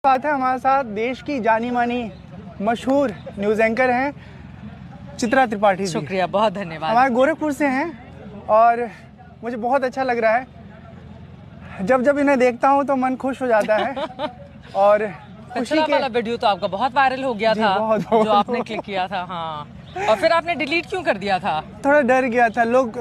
साथ है हमारे साथ देश की जानी मानी मशहूर न्यूज़ एंकर हैं चित्रा त्रिपाठी जी। शुक्रिया, बहुत धन्यवाद। हमारे गोरखपुर से हैं और मुझे बहुत अच्छा लग रहा है। जब जब इन्हें देखता हूं तो मन खुश हो जाता है और खुशी के वाला वीडियो तो आपका बहुत वायरल हो गया था, जो आपने क्लिक किया था। हाँ, और फिर आपने डिलीट क्यों कर दिया था? थोड़ा डर गया था। लोग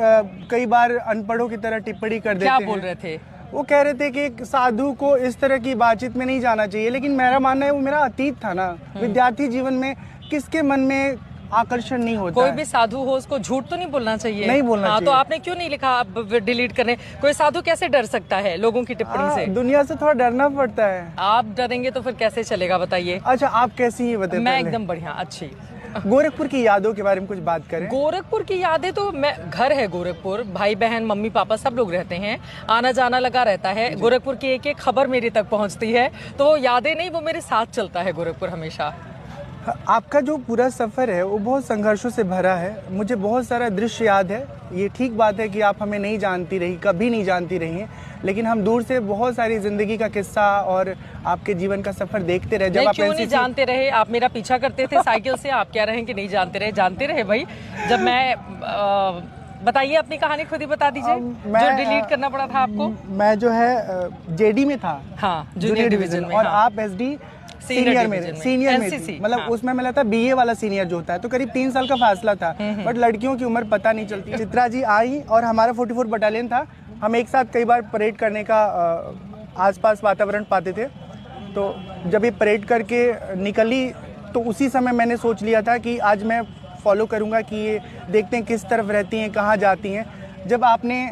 कई बार अनपढ़ों की तरह टिप्पणी कर देते हैं। क्या बोल रहे थे? वो कह रहे थे कि एक साधु को इस तरह की बातचीत में नहीं जाना चाहिए, लेकिन मेरा मानना है वो मेरा अतीत था ना। विद्यार्थी जीवन में किसके मन में आकर्षण नहीं होता? कोई भी साधु हो उसको झूठ तो नहीं बोलना चाहिए। नहीं बोलना चाहिए। तो आपने क्यों नहीं लिखा अब डिलीट करने? कोई साधु कैसे डर सकता है लोगों की टिप्पणी से? दुनिया से थोड़ा डरना पड़ता है। आप डरेंगे तो फिर कैसे चलेगा, बताइए। अच्छा, आप कैसी हैं बताइए? मैं एकदम बढ़िया, अच्छी। गोरखपुर की यादों के बारे में कुछ बात करें। गोरखपुर की यादें तो मैं, घर है गोरखपुर, भाई बहन मम्मी पापा सब लोग रहते हैं, आना जाना लगा रहता है। गोरखपुर की एक एक खबर मेरी तक पहुंचती है, तो वो यादें नहीं, वो मेरे साथ चलता है गोरखपुर हमेशा। आपका जो पूरा सफ़र है वो बहुत संघर्षों से भरा है। मुझे बहुत सारा दृश्य याद है। ये ठीक बात है कि आप हमें नहीं जानती रही, कभी नहीं जानती रही हैं, लेकिन हम दूर से बहुत सारी जिंदगी का किस्सा और आपके जीवन का सफर देखते रहे। जब आप क्यों नहीं जानते रहे? आप मेरा पीछा करते थे साइकिल से, आप कह रहे हैं कि नहीं जानते रहे। जानते रहे भाई। जब मैं बताइए अपनी कहानी, खुद ही बता दीजिए। जो डिलीट करना पड़ा था आपको? मैं जो है जेडी में था। हाँ, जूनियर डिवीजन में। और आप एसडी सीनियर में मतलब उसमें मिला था बीए वाला सीनियर जो होता है, तो करीब 3 साल का फासला था। बट लड़कियों की उम्र पता नहीं चलती। चित्रा जी आई और हमारा 44 बटालियन था। हम एक साथ कई बार परेड करने का आसपास वातावरण पाते थे। तो जब ये परेड करके निकली तो उसी समय मैंने सोच लिया था कि आज मैं फॉलो करूंगा कि ये देखते हैं किस तरफ रहती हैं, कहाँ जाती हैं। जब आपने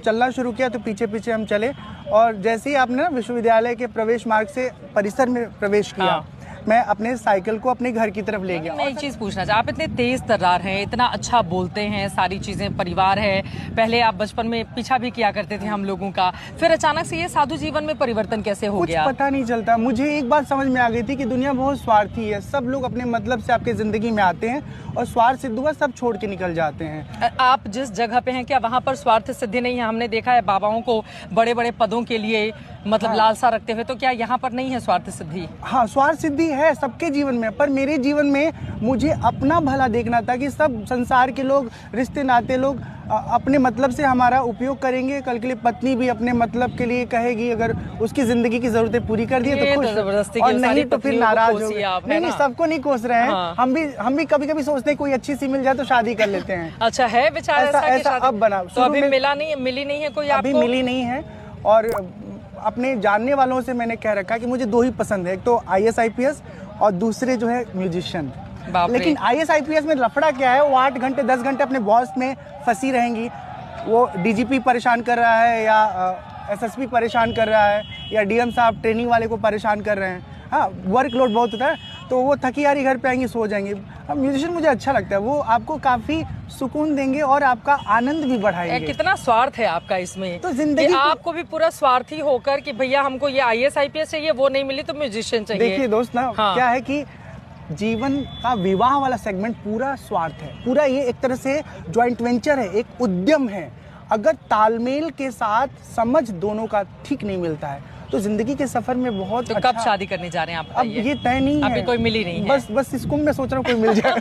चलना शुरू किया तो पीछे पीछे हम चले और जैसे ही आपने ना विश्वविद्यालय के प्रवेश मार्ग से परिसर में प्रवेश किया, हाँ। मैं अपने साइकिल को अपने घर की तरफ ले गया। मैं एक चीज पूछना चाहता, आप इतने तेज तर्रार हैं, इतना अच्छा बोलते हैं, सारी चीजें, परिवार है, पहले आप बचपन में पीछा भी किया करते थे हम लोगों का, फिर अचानक से ये साधु जीवन में परिवर्तन कैसे हो गया? कुछ पता नहीं चलता। मुझे एक बात समझ में आ गई थी कि दुनिया बहुत स्वार्थी है। सब लोग अपने मतलब से आपके जिंदगी में आते हैं और स्वार्थ सिद्ध हुआ सब छोड़ के निकल जाते हैं। आप जिस जगह पे हैं क्या वहाँ पर स्वार्थ सिद्धि नहीं है? हमने देखा है बाबाओं को बड़े बड़े पदों के लिए मतलब हाँ। लालसा रखते हुए, तो क्या यहाँ पर नहीं है स्वार्थ सिद्धि? हाँ, स्वार्थ सिद्धि है सबके जीवन में, पर मेरे जीवन में मुझे अपना भला देखना था कि सब संसार के लोग, रिश्ते नाते लोग अपने मतलब से हमारा उपयोग करेंगे। कल के लिए पत्नी भी अपने मतलब के लिए कहेगी, अगर उसकी जिंदगी की जरूरतें पूरी कर दी तो खुश, और नहीं तो फिर नाराज हो। नहीं, सबको नहीं कोस रहे हैं। हाँ। हम भी कभी कभी सोचते हैं कोई अच्छी सी मिल जाए तो शादी कर लेते हैं। अच्छा है विचार ऐसा अब बना। तो अभी मिली नहीं है कोई? अभी मिली नहीं है। और अपने जानने वालों से मैंने कह रखा कि मुझे 2 ही पसंद है, एक तो IAS IPS और दूसरे जो है म्यूजिशियन। लेकिन IAS IPS में लफड़ा क्या है, वो 8 घंटे 10 घंटे अपने बॉस में फंसी रहेंगी। वो DGP परेशान कर रहा है या SSP परेशान कर रहा है या DM साहब ट्रेनिंग वाले को परेशान कर रहे हैं। हाँ, वर्कलोड बहुत होता है, तो वो थकी हारी घर पे आएंगी, सो जाएंगी। अब म्यूजिशियन मुझे अच्छा लगता है, वो आपको काफी सुकून देंगे और आपका आनंद भी बढ़ाएंगे। कितना स्वार्थ है आपका इसमें। तो जिंदगी आपको भी पूरा स्वार्थी होकर कि भैया हमको ये IAS IPS चाहिए, वो नहीं मिली तो म्यूजिशियन चाहिए। देखिए दोस्त ना, हाँ। क्या है कि जीवन का विवाह वाला सेगमेंट पूरा स्वार्थ है। पूरा ये एक तरह से जॉइंट वेंचर है, एक उद्यम है। अगर तालमेल के साथ समझ दोनों का ठीक नहीं मिलता है तो जिंदगी के सफर में बहुत तो कब शादी करने जा रहे हैं आप? अब ये तय नहीं है, अभी कोई मिली नहीं है। बस इस कुंभ में सोच रहा हूँ कोई मिल जाए।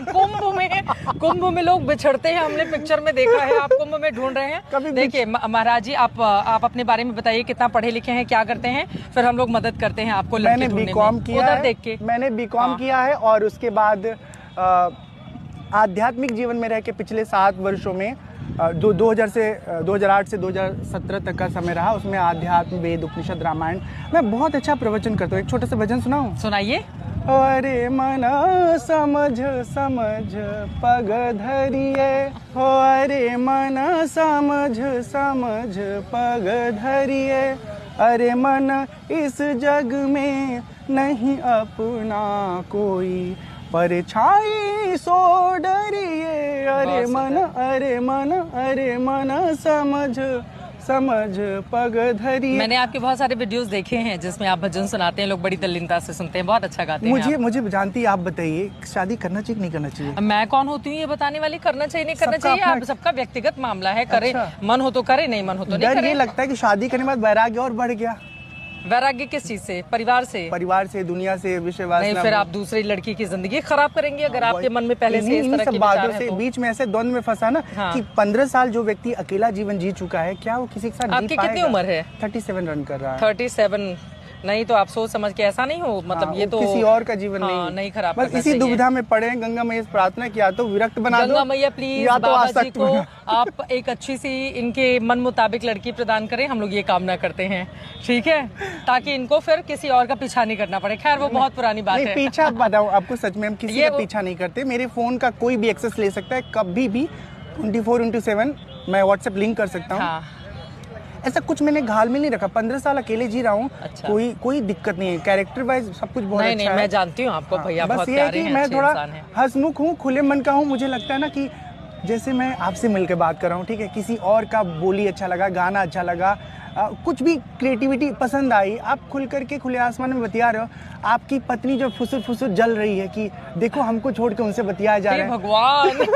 कुंभ में लोग बिछड़ते हैं, हमने पिक्चर में देखा है। आप कुंभ में ढूंढ रहे हैं। देखिए महाराज जी, आप अपने बारे में बताइए, कितना पढ़े लिखे हैं, क्या करते हैं, फिर हम लोग मदद करते हैं आपको। मैंने बीकॉम किया है, देख के मैंने बीकॉम किया है और उसके बाद आध्यात्मिक जीवन में रह के पिछले 7 वर्षों में 2008 से 2017 तक का समय रहा। उसमें आध्यात्म, वेद, उपनिषद, रामायण। मैं बहुत अच्छा प्रवचन करता हूँ। एक छोटा सा भजन सुनाऊं? सुनाइए। अरे मना समझ समझ पग धरिए, हो अरे मना समझ समझ पग धरिए, अरे मन इस जग में नहीं अपना कोई, परछाई सो डरिए, अरे मन समझ समझ पग धरिए। मैंने आपके बहुत सारे वीडियोस देखे हैं जिसमें आप भजन सुनाते हैं, लोग बड़ी तल्लीनता से सुनते हैं, बहुत अच्छा गाते हैं। मुझे जानती, आप बताइए शादी करना चाहिए नहीं करना चाहिए? मैं कौन होती हूँ ये बताने वाली? करना चाहिए नहीं करना चाहिए आप सबका व्यक्तिगत मामला है। करे मन हो तो करे, नहीं मन हो तो नहीं करे। ये लगता है कि शादी करने के बाद वैराग्य और बढ़ गया। वैराग्य किस चीज से? परिवार से, दुनिया से, विषय वासना। नहीं, फिर आप दूसरी लड़की की जिंदगी खराब करेंगे अगर आपके मन में पहले से इस तरह सब के बातों विचार से हैं तो। बीच में ऐसे द्वंद में फंसा ना कि 15 साल जो व्यक्ति अकेला जीवन जी चुका है, क्या वो किसी के साथ जी आपकी पाएगा? कितनी उम्र है? 37 रन कर रहा है। 37 नहीं तो आप सोच समझ के ऐसा नहीं हो, मतलब ये तो किसी और का जीवन नहीं खराब बस करना इसी चाहिए। दुविधा में पड़े हैं। गंगा मैया से प्रार्थना किया तो विरक्त बना दो, गंगा मैया प्लीज या तो बाबा जी आसक्त को बना। आप एक अच्छी सी इनके मन मुताबिक लड़की प्रदान करें, हम लोग ये कामना करते हैं, ठीक है, ताकि इनको फिर किसी और का पीछा नहीं करना पड़े। खैर वो बहुत पुरानी बात है। पीछा बताओ आपको, सच में हम किसी का पीछा नहीं करते। मेरे फोन का कोई भी एक्सेस ले सकता है कभी भी, 24/7 मैं व्हाट्सएप लिंक कर सकता हूँ। हाँ। ऐसा कुछ मैंने घाल में नहीं रखा। 15 साल अकेले जी रहा हूँ। अच्छा। कोई दिक्कत नहीं है। कैरेक्टर वाइज सब कुछ बहुत अच्छा है। मैं जानती हूँ आपको भैया, बस बहुत ये है प्यारे कि हैं, मैं अच्छे थोड़ा इंसान हैं। हंसमुख हूँ, खुले मन का हूँ। मुझे लगता है ना कि जैसे मैं आपसे मिलकर बात कर रहा हूँ, ठीक है, किसी और का बोली अच्छा लगा, गाना अच्छा लगा, कुछ भी क्रिएटिविटी पसंद आई, आप खुल करके खुले आसमान में बतिया रहे हो। आपकी पत्नी जो फुसुर फुसुर जल रही है कि देखो हमको छोड़ के उनसे बतियाया जा रहा है। भगवान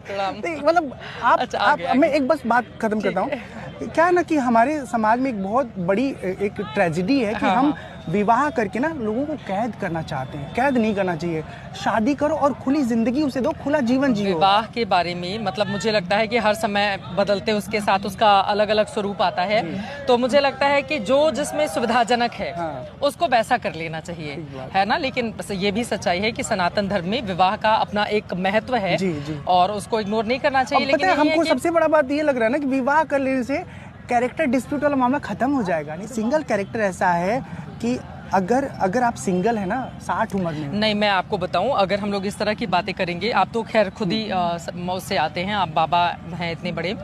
मतलब आप मैं एक बस बात खत्म करता हूँ। क्या है ना कि हमारे समाज में एक बहुत बड़ी एक ट्रेजेडी है कि हम विवाह करके ना लोगों को कैद करना चाहते हैं। कैद नहीं करना चाहिए। शादी करो और खुली जिंदगी उसे दो, खुला जीवन जियो। विवाह के बारे में मतलब मुझे लगता है कि हर समय बदलते उसके साथ उसका अलग अलग स्वरूप आता है, तो मुझे लगता है कि जो जिसमें सुविधाजनक है उसको वैसा कर लेना चाहिए, है ना। लेकिन ये भी सच्चाई है कि सनातन धर्म में विवाह का अपना एक महत्व है और उसको इग्नोर नहीं करना चाहिए। लेकिन हमको सबसे बड़ा बात ये लग रहा है ना कि विवाह कर लेने से कैरेक्टर डिस्प्यूट वाला मामला खत्म हो जाएगा। नहीं, सिंगल कैरेक्टर ऐसा है कि अगर आप सिंगल है ना 60 उम्र में, नहीं मैं आपको बताऊं, अगर हम लोग इस तरह की बातें करेंगे, आप तो खैर खुद ही उससे आते हैं, आप बाबा हैं इतने बड़े,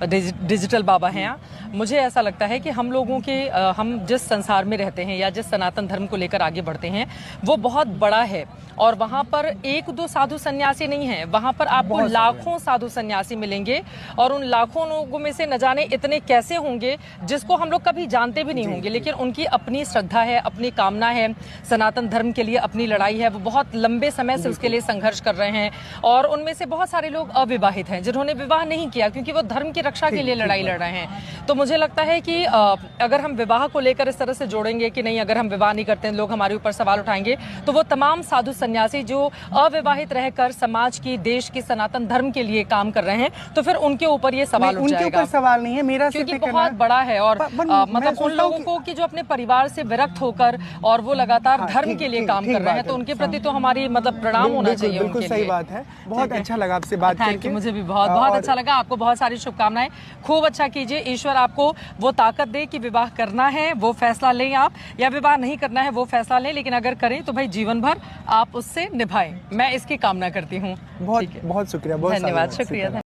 डिजिटल बाबा हैं। मुझे ऐसा लगता है कि हम लोगों के हम जिस संसार में रहते हैं या जिस सनातन धर्म को लेकर आगे बढ़ते हैं वो बहुत बड़ा है और वहाँ पर एक दो साधु सन्यासी नहीं है, वहाँ पर आपको लाखों साधु सन्यासी मिलेंगे और उन लाखों लोगों में से न जाने इतने कैसे होंगे जिसको हम लोग कभी जानते भी नहीं होंगे, लेकिन उनकी अपनी श्रद्धा है, अपनी कामना है, सनातन धर्म के लिए अपनी लड़ाई है, वो बहुत लंबे समय से उसके लिए संघर्ष कर रहे हैं। और उनमें से बहुत सारे लोग अविवाहित हैं जिन्होंने विवाह नहीं किया क्योंकि वो धर्म की रक्षा के लिए लड़ाई लड़ रहे हैं। तो मुझे लगता है कि अगर हम विवाह को लेकर इस तरह से जोड़ेंगे कि नहीं अगर हम विवाह नहीं करते हैं लोग हमारे ऊपर सवाल उठाएंगे, तो वो तमाम साधु सन्यासी जो अविवाहित रहकर समाज की, देश की, सनातन धर्म के लिए काम कर रहे हैं, तो फिर उनके ऊपर ये सवाल उठ जाएगा। उनके ऊपर सवाल नहीं है मेरा, क्योंकि बहुत बड़ा है और मतलब उन लोगों को कि जो अपने परिवार से विरक्त होकर और वो लगातार धर्म के लिए काम कर रहे हैं, तो उनके प्रति तो हमारी मतलब प्रणाम होना चाहिए। बिल्कुल सही बात है। बहुत अच्छा लगा आपसे बात करके। मुझे भी बहुत अच्छा लगा। आपको बहुत सारी शुभकामनाएं। खूब अच्छा कीजिए, ईश्वर आपको वो ताकत दे कि विवाह करना है वो फैसला लें आप, या विवाह नहीं करना है वो फैसला लें, लेकिन अगर करें तो भाई जीवन भर आप उससे निभाएं। मैं इसकी कामना करती हूँ। बहुत शुक्रिया, बहुत धन्यवाद, शुक्रिया।